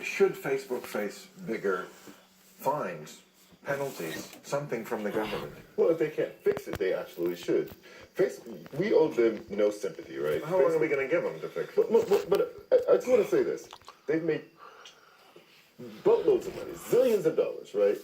should Facebook face bigger fines, penalties, something from the government? Well, if they can't fix it, they absolutely should. We owe them no sympathy, right? How long are we going to give them to fix it? But I just want to say this. They've made boatloads of money, zillions of dollars, right?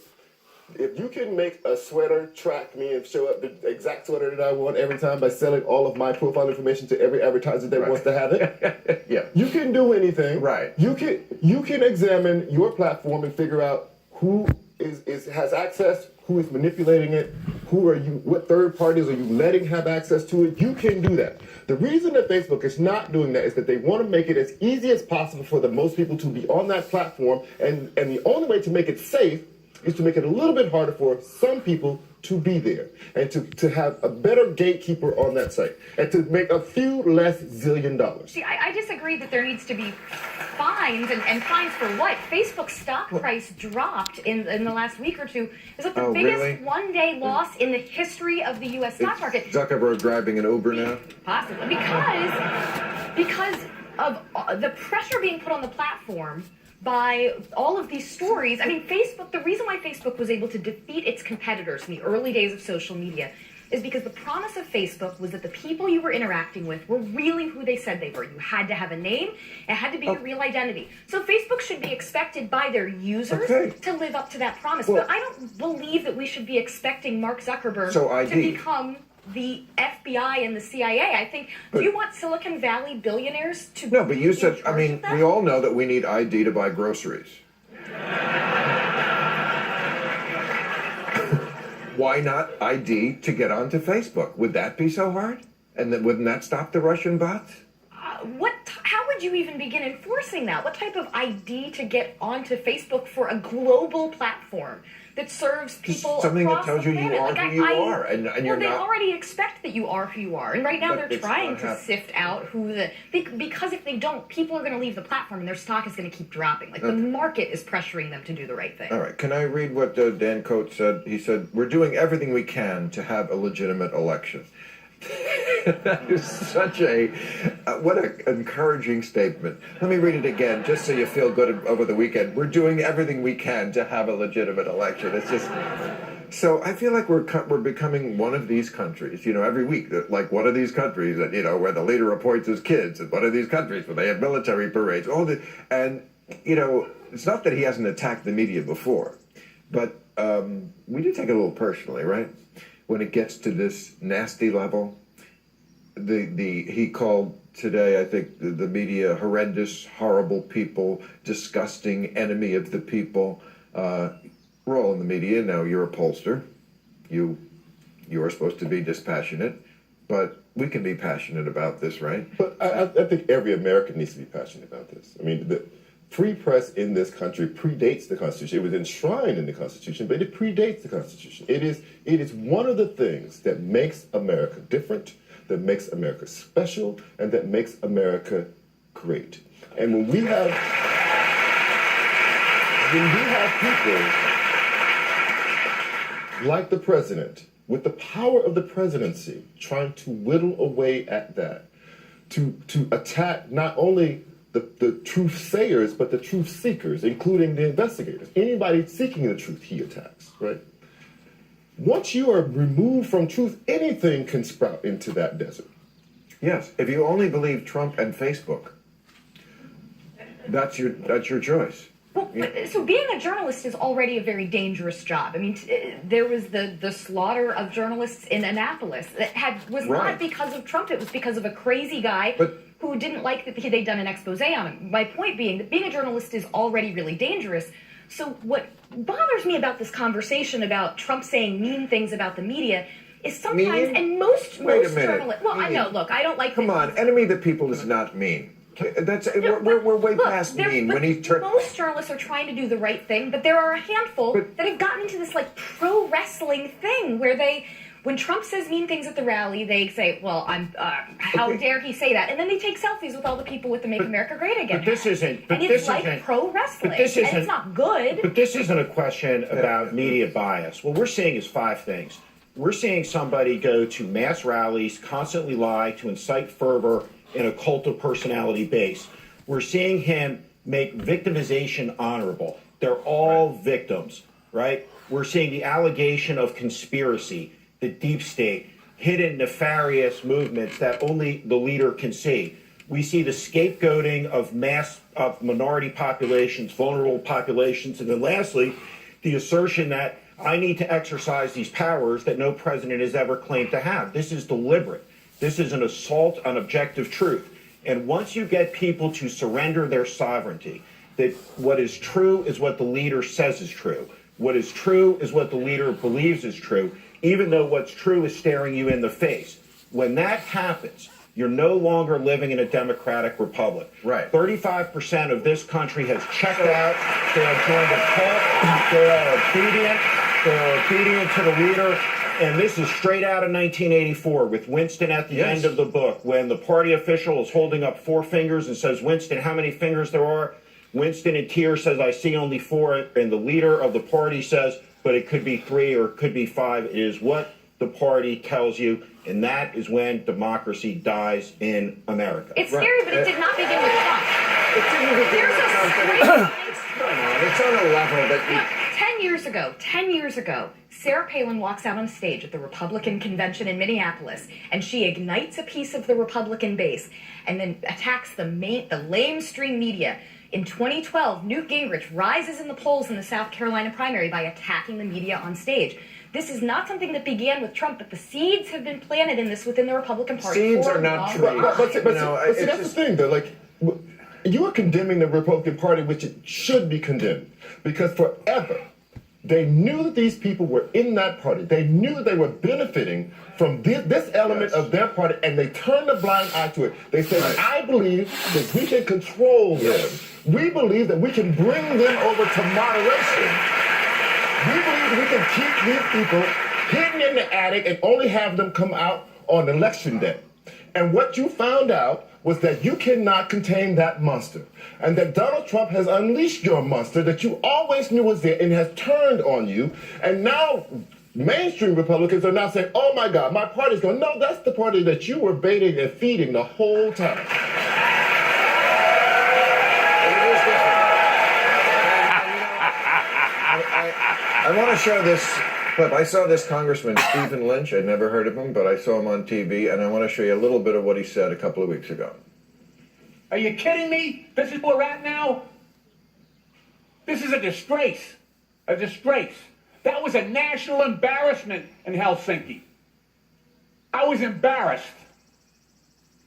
If you can make a sweater track me and show up the exact sweater that I want every time by selling all of my profile information to every advertiser that wants to have it, Yeah. you can do anything. Right. You can examine your platform and figure out who has access, who is manipulating it, what third parties are you letting have access to it. You can do that. The reason that Facebook is not doing that is that they want to make it as easy as possible for the most people to be on that platform, and the only way to make it safe is to make it a little bit harder for some people to be there and to have a better gatekeeper on that site and to make a few less zillion dollars. See, I disagree that there needs to be fines, and fines for what? Facebook's stock price dropped in the last week or two. Is it the biggest really? one-day loss in the history of the U.S. stock market? Zuckerberg driving an Uber now? Possibly. Because of the pressure being put on the platform by all of these stories. I mean, Facebook, the reason why Facebook was able to defeat its competitors in the early days of social media is because the promise of Facebook was that the people you were interacting with were really who they said they were. You had to have a name. It had to be your real identity. So Facebook should be expected by their users to live up to that promise. Well, but I don't believe that we should be expecting Mark Zuckerberg to become the FBI and the CIA. I think, do you want Silicon Valley billionaires to No, but you said, I mean, that? we all know that we need ID to buy groceries. Why not ID to get onto Facebook? Would that be so hard? And then wouldn't that stop the Russian bots? How would you even begin enforcing that? What type of ID to get onto Facebook for a global platform that serves people something across that tells the you you planet? are who you are, and you're they not. already expect that you are who you are, and right now But they're it's trying not to sift out because if they don't, people are going to leave the platform, and their stock is going to keep dropping. Like the market is pressuring them to do the right thing. All right, can I read what Dan Coates said? He said, "We're doing everything we can to have a legitimate election." That is such what an encouraging statement. Let me read it again, just so you feel good over the weekend. We're doing everything we can to have a legitimate election. It's just so I feel like we're becoming one of these countries. You know, every week, like one of these countries that where the leader appoints his kids, and one of these countries where they have military parades. And it's not that he hasn't attacked the media before, but we do take it a little personally, right? When it gets to this nasty level, he called today, I think, the media horrendous, horrible people, disgusting, enemy of the people. We're all in the media now. You're a pollster. You are supposed to be dispassionate, but we can be passionate about this, right? But I think every American needs to be passionate about this. I mean, the free press in this country predates the Constitution. It was enshrined in the Constitution, but it predates the Constitution. It is one of the things that makes America different, that makes America special, and that makes America great. And when we have people like the president, with the power of the presidency, trying to whittle away at that, to attack not only the truth sayers, but the truth seekers, including the investigators. Anybody seeking the truth, he attacks, right? Once you are removed from truth, anything can sprout into that desert. Yes, if you only believe Trump and Facebook, that's your choice. Well, so being a journalist is already a very dangerous job. I mean, there was the slaughter of journalists in Annapolis that was not because of Trump. It was because of a crazy guy who didn't like that they'd done an expose on him. My point being that being a journalist is already really dangerous. So what bothers me about this conversation about Trump saying mean things about the media is sometimes, and most journalists. Well, I know. Look, I don't like. Come on, enemy of the people is not mean. We're way past mean. When he most journalists are trying to do the right thing, but there are a handful that have gotten into this like pro wrestling thing where when Trump says mean things at the rally, they say, "Well, how dare he say that?" And then they take selfies with all the people with the "Make America Great Again." But this isn't. And it's like pro wrestling, and it's not good. But this isn't a question about media bias. What we're seeing is 5 things. We're seeing somebody go to mass rallies, constantly lie to incite fervor in a cult of personality base. We're seeing him make victimization honorable. They're all victims, right? We're seeing the allegation of conspiracy, the deep state, hidden nefarious movements that only the leader can see. We see the scapegoating of minority populations, vulnerable populations, and then lastly, the assertion that I need to exercise these powers that no president has ever claimed to have. This is deliberate. This is an assault on objective truth. And once you get people to surrender their sovereignty, that what is true is what the leader says is true. What is true is what the leader believes is true, even though what's true is staring you in the face. When that happens, you're no longer living in a democratic republic. Right. 35% of this country has checked out. They have joined a cult. They are obedient. They are obedient to the leader. And this is straight out of 1984 with Winston at the end of the book, when the party official is holding up 4 fingers and says, Winston, how many fingers there are? Winston in tears says, I see only 4. And the leader of the party says, but it could be 3 or it could be 5. It is what the party tells you. And that is when democracy dies in America. It's scary, but it did not begin with Trump. It didn't begin with Trump. It's on a level that... 10 years ago, Sarah Palin walks out on stage at the Republican convention in Minneapolis, and she ignites a piece of the Republican base and then attacks the lamestream media. In 2012, Newt Gingrich rises in the polls in the South Carolina primary by attacking the media on stage. This is not something that began with Trump, but the seeds have been planted in this within the Republican Party. Seeds are not trees. But see, that's the thing, though. Like, you are condemning the Republican Party, which it should be condemned, because forever they knew that these people were in that party. They knew that they were benefiting from this element of their party, and they turned a blind eye to it. They said, I believe that we can control them. We believe that we can bring them over to moderation. We believe that we can keep these people hidden in the attic and only have them come out on election day. And what you found out was that you cannot contain that monster. And that Donald Trump has unleashed your monster that you always knew was there and has turned on you. And now mainstream Republicans are now saying, oh my God, my party's going. No, that's the party that you were baiting and feeding the whole time. I want to show this clip. I saw this Congressman, Stephen Lynch. I'd never heard of him, but I saw him on TV, and I want to show you a little bit of what he said a couple of weeks ago. Are you kidding me? This is where we're at now? This is a disgrace. A disgrace. That was a national embarrassment in Helsinki. I was embarrassed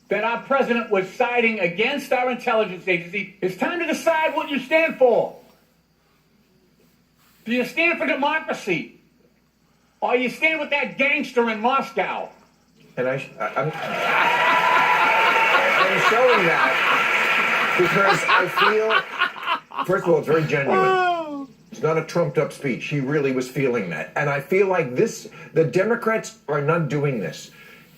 that our president was siding against our intelligence agency. It's time to decide what you stand for. Do you stand for democracy? Or you stand with that gangster in Moscow? And I'm showing that because I feel, first of all, it's very genuine. It's not a trumped up speech. He really was feeling that. And I feel like the Democrats are not doing this.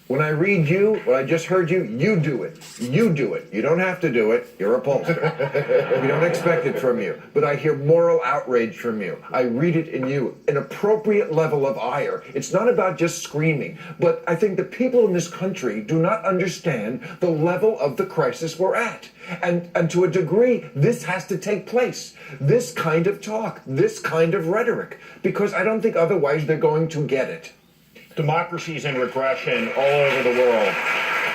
When I read you, what I just heard you do it. You do it. You don't have to do it. You're a pollster. We don't expect it from you. But I hear moral outrage from you. I read it in you. An appropriate level of ire. It's not about just screaming. But I think the people in this country do not understand the level of the crisis we're at. And to a degree, this has to take place. This kind of talk. This kind of rhetoric. Because I don't think otherwise they're going to get it. Democracies in regression all over the world.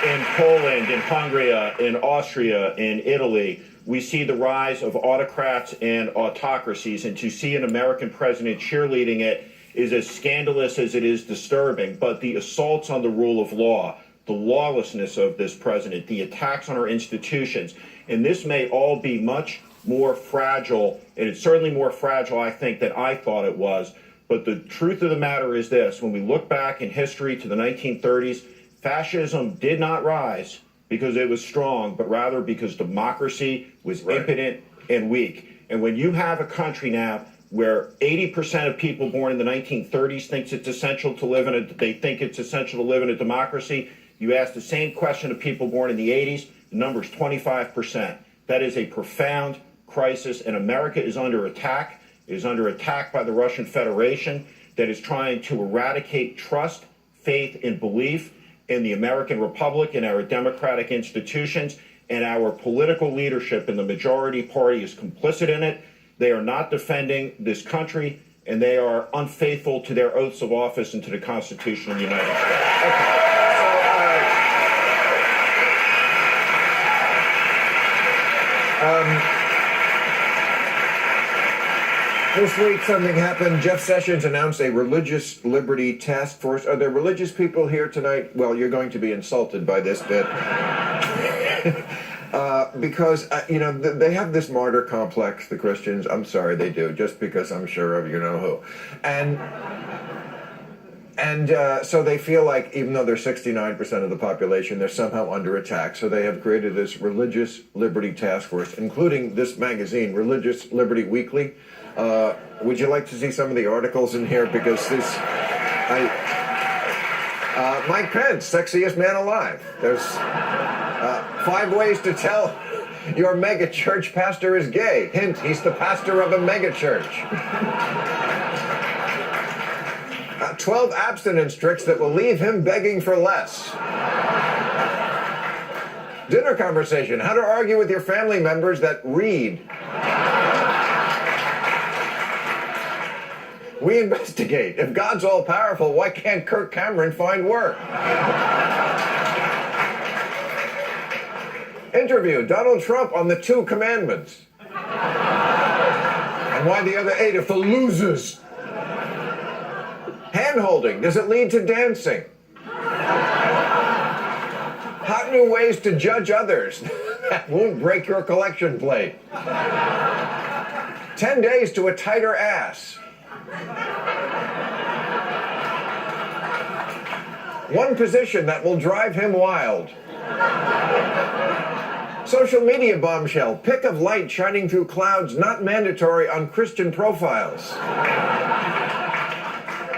In Poland, in Hungary, in Austria, in Italy, we see the rise of autocrats and autocracies. And to see an American president cheerleading it is as scandalous as it is disturbing. But the assaults on the rule of law, the lawlessness of this president, the attacks on our institutions, and this may all be much more fragile, and it's certainly more fragile, I think, than I thought it was. But the truth of the matter is this: when we look back in history to the 1930s, fascism did not rise because it was strong, but rather because democracy was impotent and weak. And when you have a country now where 80% of people born in the 1930s think it's essential to live in a democracy, you ask the same question of people born in the 80s, the number is 25%. That is a profound crisis, and America is under attack. Is under attack by the Russian Federation that is trying to eradicate trust, faith, and belief in the American Republic and our democratic institutions. and our political leadership in the majority party is complicit in it. They are not defending this country, and they are unfaithful to their oaths of office and to the Constitution of the United States. Okay. This week something happened. Jeff Sessions announced a religious liberty task force. Are there religious people here tonight? Well, you're going to be insulted by this bit. Because, they have this martyr complex, the Christians. I'm sorry, they do, just because I'm sure of you-know-who. And so they feel like, even though they're 69% of the population, they're somehow under attack. So they have created this religious liberty task force, including this magazine, Religious Liberty Weekly. Would you like to see some of the articles in here? Because Mike Pence, sexiest man alive. There's 5 ways to tell your mega church pastor is gay. Hint, he's the pastor of a mega church. 12 abstinence tricks that will leave him begging for less. Dinner conversation, how to argue with your family members that read. We investigate. If God's all powerful, why can't Kirk Cameron find work? Interview Donald Trump on the 2 commandments. And why the other 8 are for losers. Hand-holding, does it lead to dancing? Hot new ways to judge others that won't break your collection plate. 10 days to a tighter ass. 1 position that will drive him wild. Social media bombshell, pick of light shining through clouds not mandatory on Christian profiles.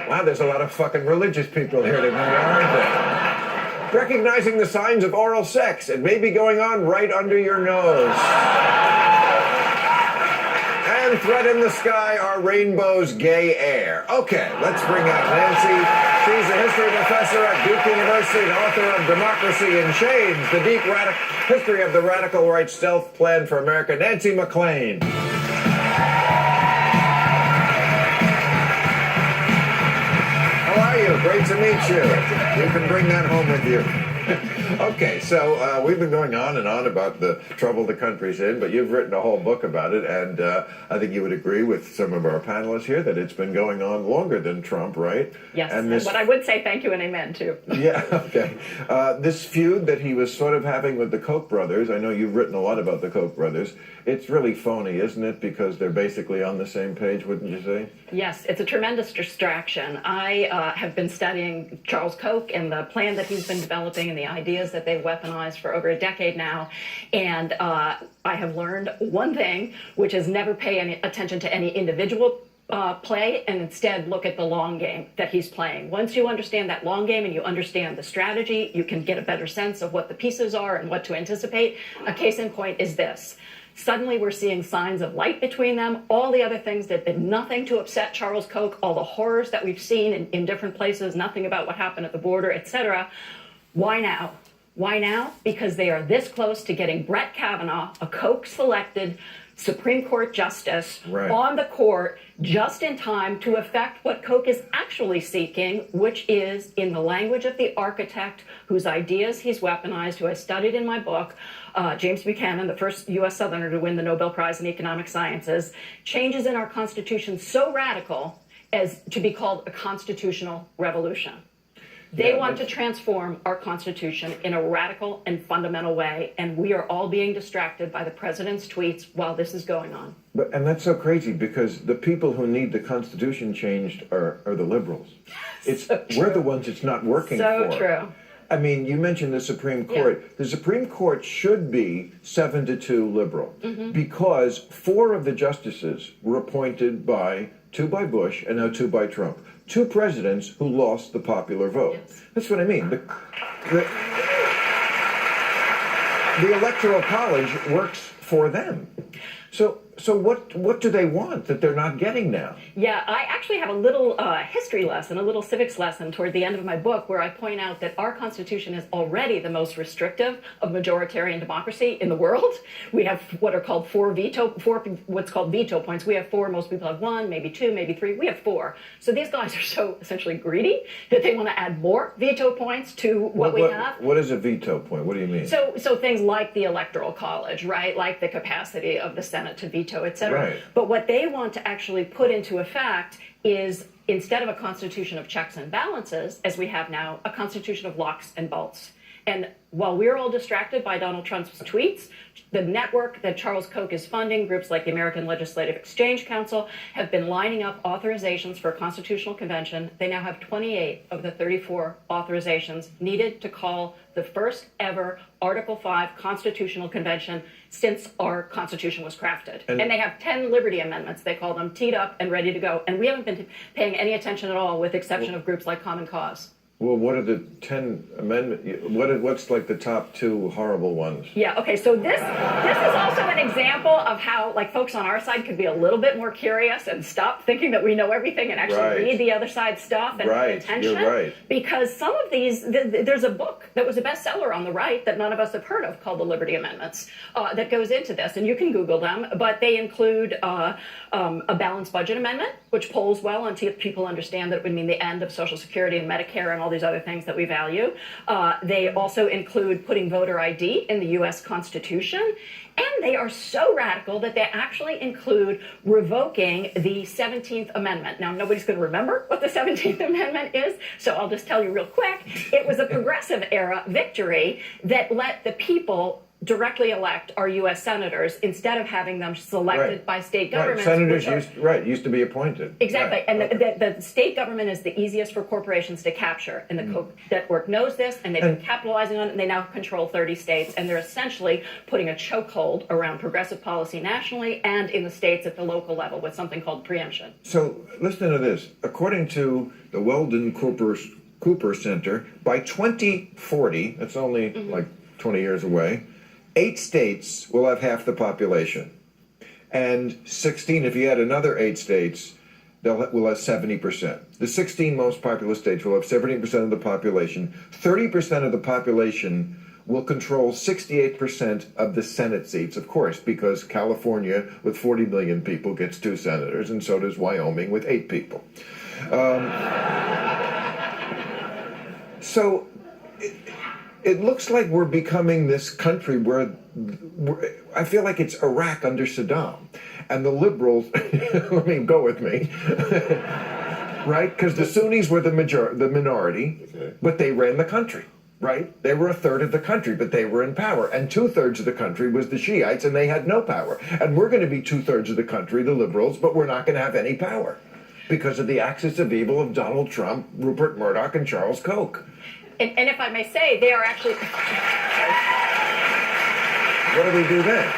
Wow, there's a lot of fucking religious people here tonight, aren't there? Recognizing the signs of oral sex. It may be going on right under your nose. And threat in the sky are rainbow's gay air. Okay, let's bring out Nancy. She's a history professor at Duke University and author of Democracy in Chains, the deep history of the radical right stealth plan for America. Nancy MacLean. Great to meet you. You can bring that home with you. Okay, so we've been going on and on about the trouble the country's in, but you've written a whole book about it, and I think you would agree with some of our panelists here that it's been going on longer than Trump, right? Yes, but I would say thank you and amen, too. Yeah, okay. This feud that he was sort of having with the Koch brothers, I know you've written a lot about the Koch brothers, it's really phony, isn't it? Because they're basically on the same page, wouldn't you say? Yes, it's a tremendous distraction. I have been studying Charles Koch and the plan that he's been developing and the ideas that they've weaponized for over a decade now. And I have learned one thing, which is never pay any attention to any individual play and instead look at the long game that he's playing. Once you understand that long game and you understand the strategy, you can get a better sense of what the pieces are and what to anticipate. A case in point is this. Suddenly we're seeing signs of light between them. All the other things that did nothing to upset Charles Koch, all the horrors that we've seen in different places, nothing about what happened at the border, etc. Why now? Why now? Because they are this close to getting Brett Kavanaugh, a Koch-selected Supreme Court justice, on the court just in time to effect what Koch is actually seeking, which is, in the language of the architect whose ideas he's weaponized, who I studied in my book, James Buchanan, the first U.S. Southerner to win the Nobel Prize in Economic Sciences, changes in our Constitution so radical as to be called a constitutional revolution. They want to transform our Constitution in a radical and fundamental way, and we are all being distracted by the president's tweets while this is going on. And that's so crazy because the people who need the Constitution changed are the liberals. We're the ones it's not working for. So true. I mean, you mentioned the Supreme Court. Yeah. The Supreme Court should be 7-2 liberal because 4 of the justices were appointed by 2 by Bush and now 2 by Trump. 2 presidents who lost the popular vote. Yes. That's what I mean. The Electoral College works for them. So So what do they want that they're not getting now? Yeah, I actually have a little history lesson, a little civics lesson toward the end of my book where I point out that our Constitution is already the most restrictive of majoritarian democracy in the world. We have what are called four what's called veto points. We have four, most people have one, maybe two, maybe three. We have four. So these guys are so essentially greedy that they want to add more veto points to what we have. What is a veto point? What do you mean? So things like the Electoral College, right? Like the capacity of the Senate to veto, et cetera. Right. But what they want to actually put into effect is, instead of a constitution of checks and balances, as we have now, a constitution of locks and bolts. And while we're all distracted by Donald Trump's tweets, the network that Charles Koch is funding, groups like the American Legislative Exchange Council, have been lining up authorizations for a constitutional convention. They now have 28 of the 34 authorizations needed to call the first ever Article 5 constitutional convention since our Constitution was crafted. And they have 10 Liberty Amendments, they call them, teed up and ready to go. And we haven't been paying any attention at all, with the exception of groups like Common Cause. Well, what are the 10 amendments? What's like the top two horrible ones? Yeah, okay, so this is also an example of how, like, folks on our side could be a little bit more curious and stop thinking that we know everything and actually read the other side's stuff and pay attention. You're right. Because some of these, there's a book that was a bestseller on the right that none of us have heard of called the Liberty Amendments that goes into this, and you can Google them, but they include a balanced budget amendment, which polls well until people understand that it would mean the end of Social Security and Medicare and all these other things that we value. They also include putting voter ID in the U.S. Constitution. And they are so radical that they actually include revoking the 17th Amendment. Now, nobody's going to remember what the 17th Amendment is, so I'll just tell you real quick. It was a progressive era victory that let the people directly elect our U.S. senators instead of having them selected by state governments. Senators used to be appointed. Exactly, and the state government is the easiest for corporations to capture, and the Koch network knows this, and they've been capitalizing on it, and they now control 30 states, and they're essentially putting a chokehold around progressive policy nationally and in the states at the local level with something called preemption. So listen to this. According to the Weldon Cooper Center, by 2040, that's only like 20 years away, 8 states will have half the population. And 16, if you add another 8 states, will have 70%. The 16 most populous states will have 70% of the population. 30% of the population will control 68% of the Senate seats, of course, because California, with 40 million people, gets 2 senators, and so does Wyoming with 8 people. So it looks like we're becoming this country where I feel like it's Iraq under Saddam. And the liberals, go with me, right? Because the Sunnis were the minority, but they ran the country, right? They were a third of the country, but they were in power. And 2/3 of the country was the Shiites, and they had no power. And we're going to be 2/3 of the country, the liberals, but we're not going to have any power because of the axis of evil of Donald Trump, Rupert Murdoch, and Charles Koch. And if I may say, they are actually... What do we do then?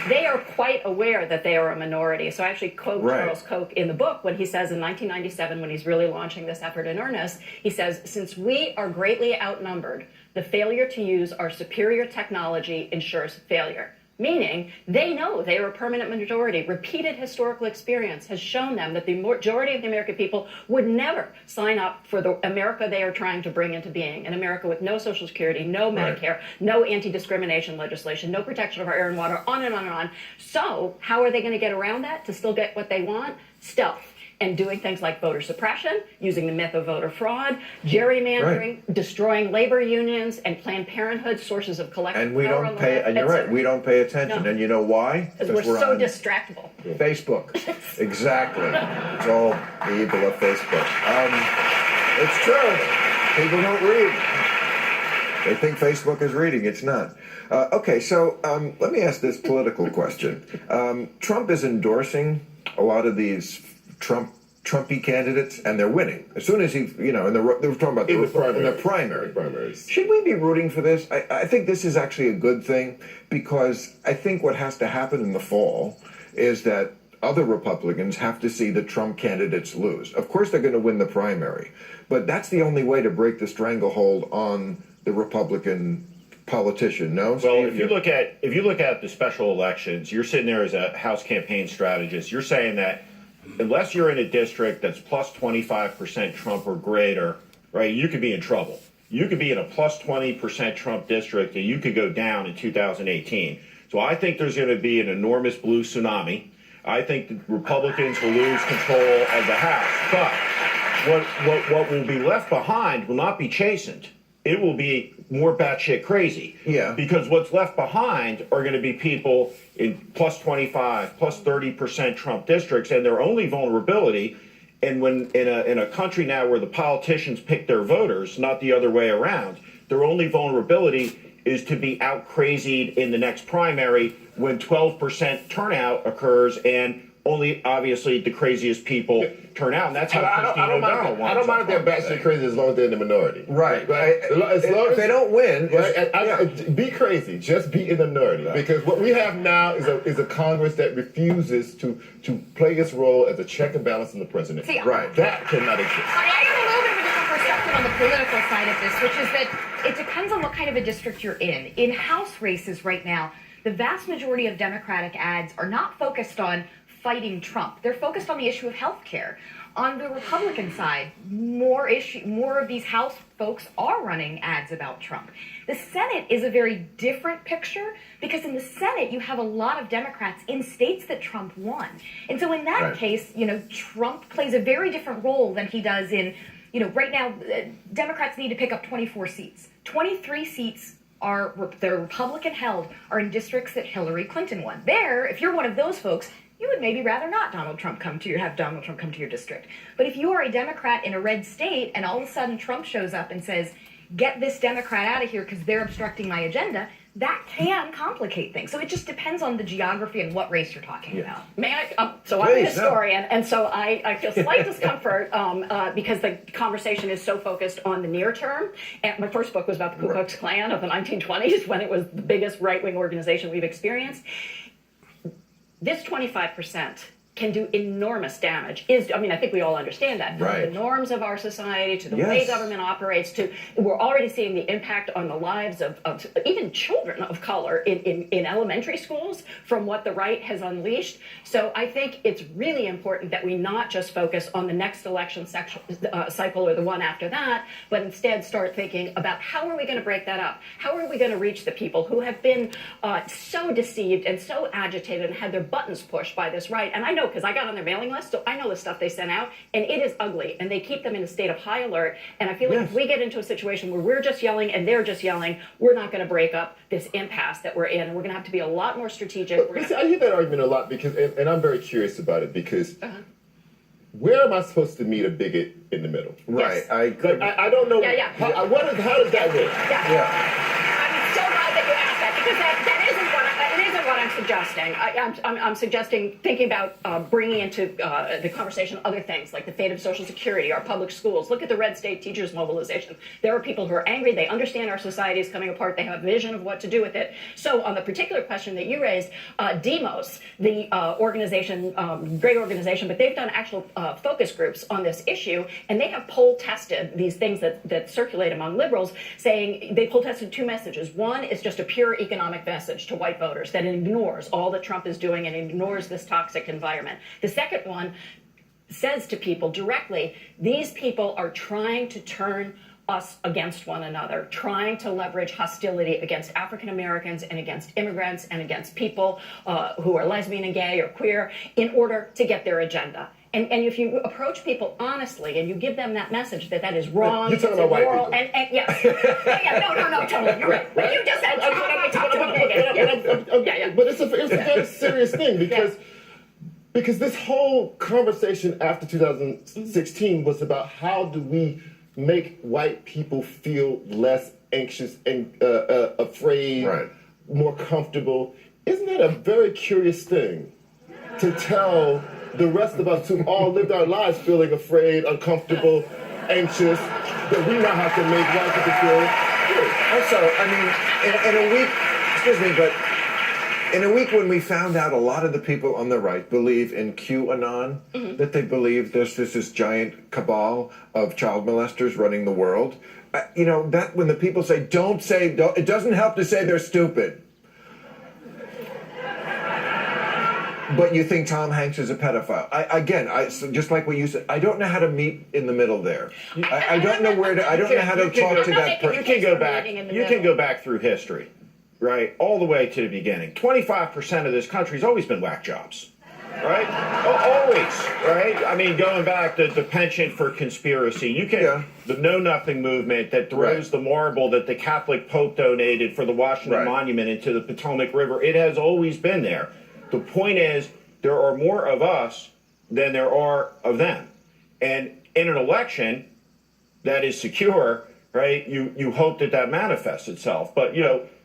They are quite aware that they are a minority. So I actually quote Charles Koch in the book when he says in 1997, when he's really launching this effort in earnest, he says, since we are greatly outnumbered, the failure to use our superior technology ensures failure. Meaning, they know they are a permanent majority. Repeated historical experience has shown them that the majority of the American people would never sign up for the America they are trying to bring into being. An America with no Social Security, no Medicare, no anti-discrimination legislation, no protection of our air and water, on and on and on. So, how are they going to get around that to still get what they want? Stealth. And doing things like voter suppression, using the myth of voter fraud, gerrymandering, destroying labor unions, and Planned Parenthood, sources of collective and we power. don't pay. And you're right, we don't pay attention. No. And you know why? Because we're so distractible. Facebook. Exactly. It's all the evil of Facebook. It's true. People don't read. They think Facebook is reading. It's not. Okay, so let me ask this political question. Trump is endorsing a lot of these Trumpy candidates, and they're winning. As soon as they were talking about in the primaries. Should we be rooting for this? I think this is actually a good thing, because I think what has to happen in the fall is that other Republicans have to see the Trump candidates lose. Of course, they're going to win the primary, but that's the only way to break the stranglehold on the Republican politician. No, Well, Steve, if you look at the special elections, you're sitting there as a House campaign strategist. You're saying that unless you're in a district that's plus 25% Trump or greater, right, you could be in trouble. You could be in a plus 20% Trump district, and you could go down in 2018. So I think there's going to be an enormous blue tsunami. I think the Republicans will lose control of the House. But what will be left behind will not be chastened. It will be more batshit crazy. Yeah. Because what's left behind are going to be people in plus 25, plus 30% Trump districts, and their only vulnerability. And when in a country now where the politicians pick their voters, not the other way around, their only vulnerability is to be out crazied in the next primary when 12% turnout occurs and only obviously the craziest people turn out, and that's how Christine O'Donnell wants. I don't mind if they're batshit crazy as long as they're in the minority. right. As long If as they don't win, be crazy. Just be in the minority. Right. Because what we have now is a Congress that refuses to play its role as a check and balance on the president. See, right. That cannot exist. I have a little bit of a different perspective on the political side of this, which is that it depends on what kind of a district you're in. In House races right now, the vast majority of Democratic ads are not focused on fighting Trump. They're focused on the issue of health care. On the Republican side, more of these House folks are running ads about Trump. The Senate is a very different picture because in the Senate you have a lot of Democrats in states that Trump won. And so in that case, Trump plays a very different role than he does in, right now Democrats need to pick up 24 seats. 23 seats they're Republican held are in districts that Hillary Clinton won. There, if you're one of those folks, you would maybe rather not have Donald Trump come to your district. But if you are a Democrat in a red state and all of a sudden Trump shows up and says, get this Democrat out of here because they're obstructing my agenda, that can complicate things. So it just depends on the geography and what race you're talking about. May I? So I'm a historian, and so I feel slight discomfort because the conversation is so focused on the near term. And my first book was about the Ku Klux Klan of the 1920s, when it was the biggest right-wing organization we've experienced. This 25% can do enormous damage. I think we all understand that. Right. The norms of our society, to the way government operates, we're already seeing the impact on the lives of even children of color in elementary schools from what the right has unleashed. So I think it's really important that we not just focus on the next election cycle or the one after that, but instead start thinking about how are we going to break that up? How are we going to reach the people who have been so deceived and so agitated and had their buttons pushed by this right? And I know because I got on their mailing list, so I know the stuff they sent out, and it is ugly, and they keep them in a state of high alert. And I feel like if we get into a situation where we're just yelling and they're just yelling, we're not going to break up this impasse that we're in, and we're going to have to be a lot more strategic. I hear that argument a lot because, and I'm very curious about it because where am I supposed to meet a bigot in the middle? Right. Yes. I don't know. How does that work? I'm so glad that you asked that because that isn't what I'm suggesting. I'm suggesting thinking about bringing into the conversation other things like the fate of Social Security, our public schools. Look at the red state teachers mobilization. There are people who are angry. They understand our society is coming apart. They have a vision of what to do with it. So on the particular question that you raised, Demos, the organization, great organization, but they've done actual focus groups on this issue, and they have poll tested these things that circulate among liberals, saying they poll tested two messages. One is just a pure economic message to white voters that ignores all that Trump is doing and ignores this toxic environment. The second one says to people directly, these people are trying to turn us against one another, trying to leverage hostility against African Americans and against immigrants and against people who are lesbian and gay or queer in order to get their agenda. And if you approach people honestly and you give them that message that is wrong, you're talking about white people. And yes, no, totally, you're right. But you just said, how do I talk to a bigot? But it's a very serious thing because this whole conversation after 2016 was about how do we make white people feel less anxious and afraid, more comfortable. Isn't that a very curious thing to tell the rest of us who all lived our lives feeling afraid, uncomfortable, anxious, that we now have to make white people feel good? Also, I mean, in a week, excuse me, but In a week when we found out a lot of the people on the right believe in QAnon, that they believe there's this giant cabal of child molesters running the world, you know, that when the people say, don't, it doesn't help to say they're stupid. But you think Tom Hanks is a pedophile. So just like what you said, I don't know how to meet in the middle there. I don't know where to, I don't know how to talk to that person. You can go back through history, right? All the way to the beginning. 25% of this country's always been whack jobs, right? Always, right? I mean, going back to the penchant for conspiracy, the Know Nothing movement that throws the marble that the Catholic Pope donated for the Washington Monument into the Potomac River, it has always been there. The point is, there are more of us than there are of them. And in an election that is secure, right, you hope that manifests itself. But,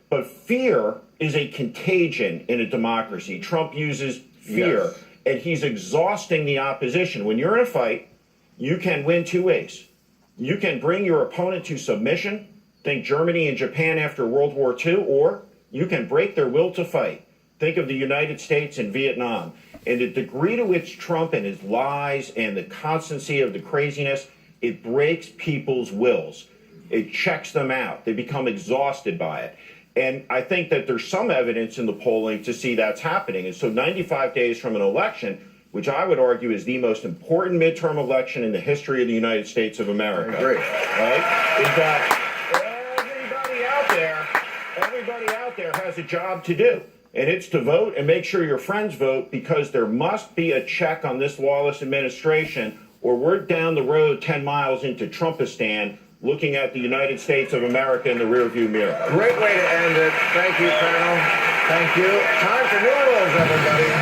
but fear is a contagion in a democracy. Trump uses fear, and he's exhausting the opposition. When you're in a fight, you can win two ways. You can bring your opponent to submission, think Germany and Japan after World War II, or you can break their will to fight. Think of the United States and Vietnam. And the degree to which Trump and his lies and the constancy of the craziness, it breaks people's wills. It checks them out. They become exhausted by it. And I think that there's some evidence in the polling to see that's happening. And so 95 days from an election, which I would argue is the most important midterm election in the history of the United States of America. I agree. Right? Is that everybody out there has a job to do. And it's to vote and make sure your friends vote, because there must be a check on this lawless administration, or we're down the road 10 miles into Trumpistan looking at the United States of America in the rearview mirror. Great way to end it. Thank you, Colonel. Thank you. Time for new rules, everybody.